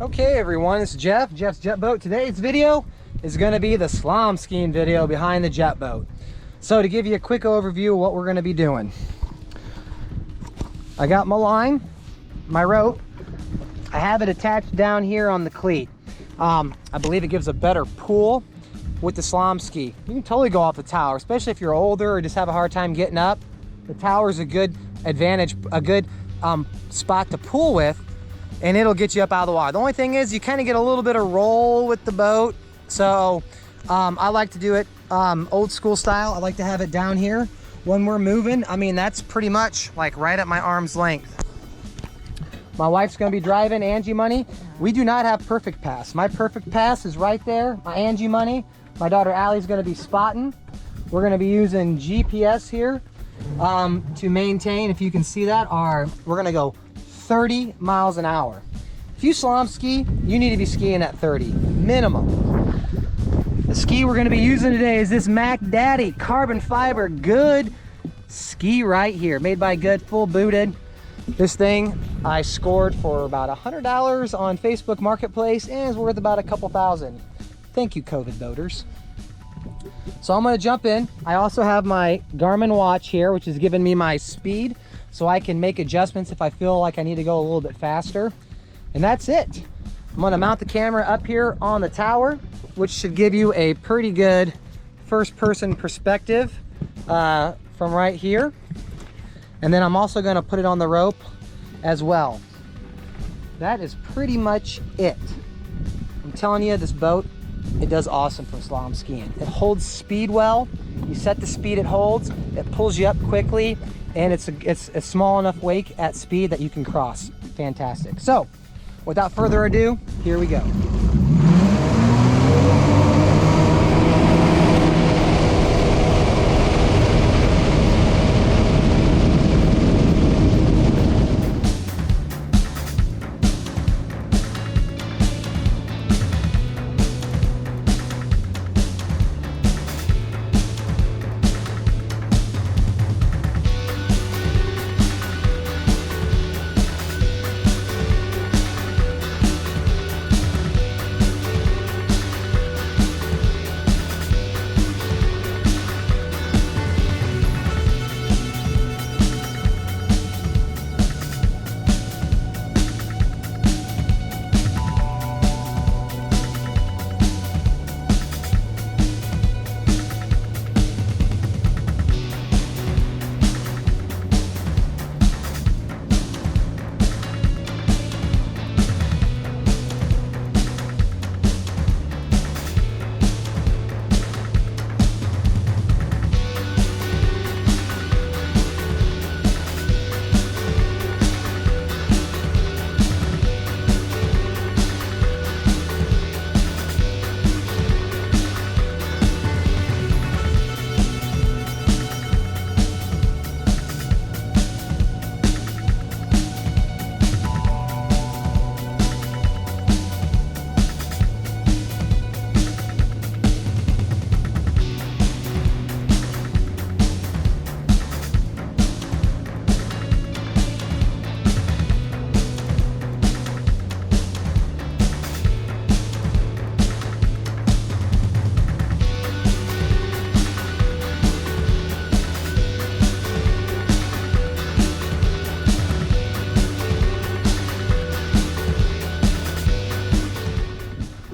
Okay everyone, it's Jeff's Jet Boat. Today's video is going to be the slalom skiing video behind the jet boat. So to give you a quick overview of what we're going to be doing, I got my line, my rope. I have it attached down here on the cleat. I believe it gives a better pull with the slalom ski. You can totally go off the tower, especially if you're older or just have a hard time getting up. The tower is a good advantage, a good spot to pull with, and it'll get you up out of the water. The only thing is you kind of get a little bit of roll with the boat. So I like to do it old school style. I like to have it down here when we're moving. I mean, that's pretty much like right at my arm's length. My wife's gonna be driving, Angie Money. We do not have perfect pass. My perfect pass is right there, my Angie Money. My daughter Allie's gonna be spotting. We're gonna be using GPS here to maintain, if you can see that, we're gonna go 30 miles an hour. If you slalom ski, you need to be skiing at 30 minimum. The ski we're gonna be using today is this Mac Daddy carbon fiber good ski right here, made by Good, full booted. This thing I scored for about $100 on Facebook Marketplace and is worth about a couple thousand. Thank you, COVID boaters. So I'm gonna jump in. I also have my Garmin watch here, which is giving me my speed, so I can make adjustments if I feel like I need to go a little bit faster. And that's it. I'm gonna mount the camera up here on the tower, which should give you a pretty good first-person perspective from right here. And then I'm also gonna put it on the rope as well. That is pretty much it. I'm telling you, this boat, it does awesome for slalom skiing. It holds speed well. You set the speed it holds, it pulls you up quickly, and it's a small enough wake at speed that you can cross. Fantastic. So, without further ado, here we go.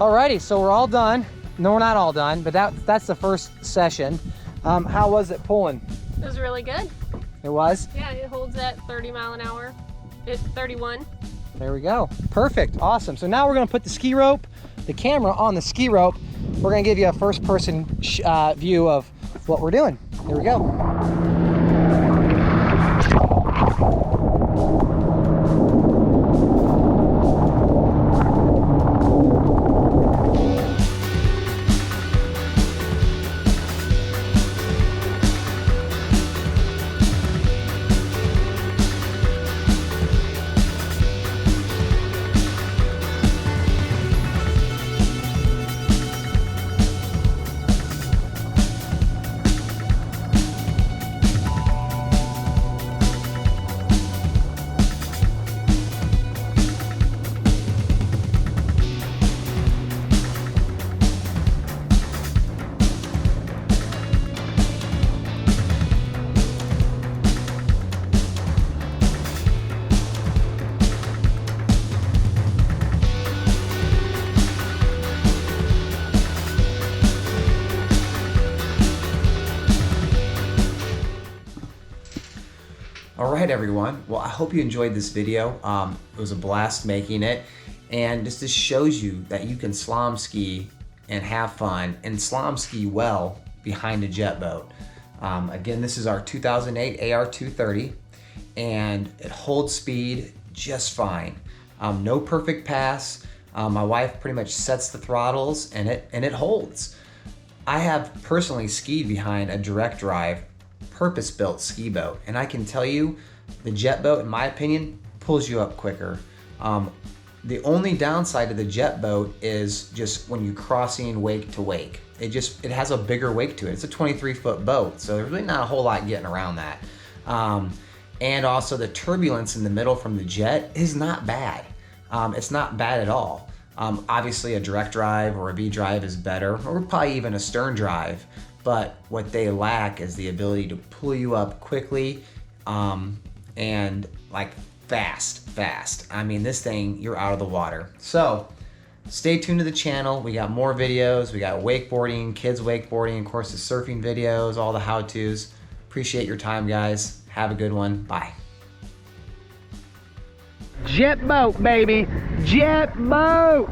Alrighty, so we're all done. No, we're not all done, but that's the first session. How was it pulling? It was really good. It was? Yeah, it holds at 30 mile an hour. It's 31. There we go. Perfect. Awesome. So now we're going to put the ski rope, the camera on the ski rope. We're going to give you a first person view of what we're doing. Here we go. All right, everyone. Well, I hope you enjoyed this video. It was a blast making it. And this just shows you that you can slalom ski and have fun and slalom ski well behind a jet boat. Again, this is our 2008 AR230 and it holds speed just fine. No perfect pass. My wife pretty much sets the throttles and it holds. I have personally skied behind a direct drive, purpose-built ski boat, and I can tell you the jet boat, in my opinion, pulls you up quicker. The only downside to the jet boat is just when you're crossing wake to wake. It has a bigger wake to it. It's a 23-foot boat, so there's really not a whole lot getting around that. And also the turbulence in the middle from the jet is not bad. It's not bad at all. Obviously a direct drive or a V drive is better, or probably even a stern drive, but what they lack is the ability to pull you up quickly and like fast. I mean, this thing, you're out of the water. So stay tuned to the channel. We got more videos. We got wakeboarding, kids wakeboarding, of course the surfing videos, all the how-tos. Appreciate your time, guys. Have a good one. Bye. Jet boat, baby. Jet boat.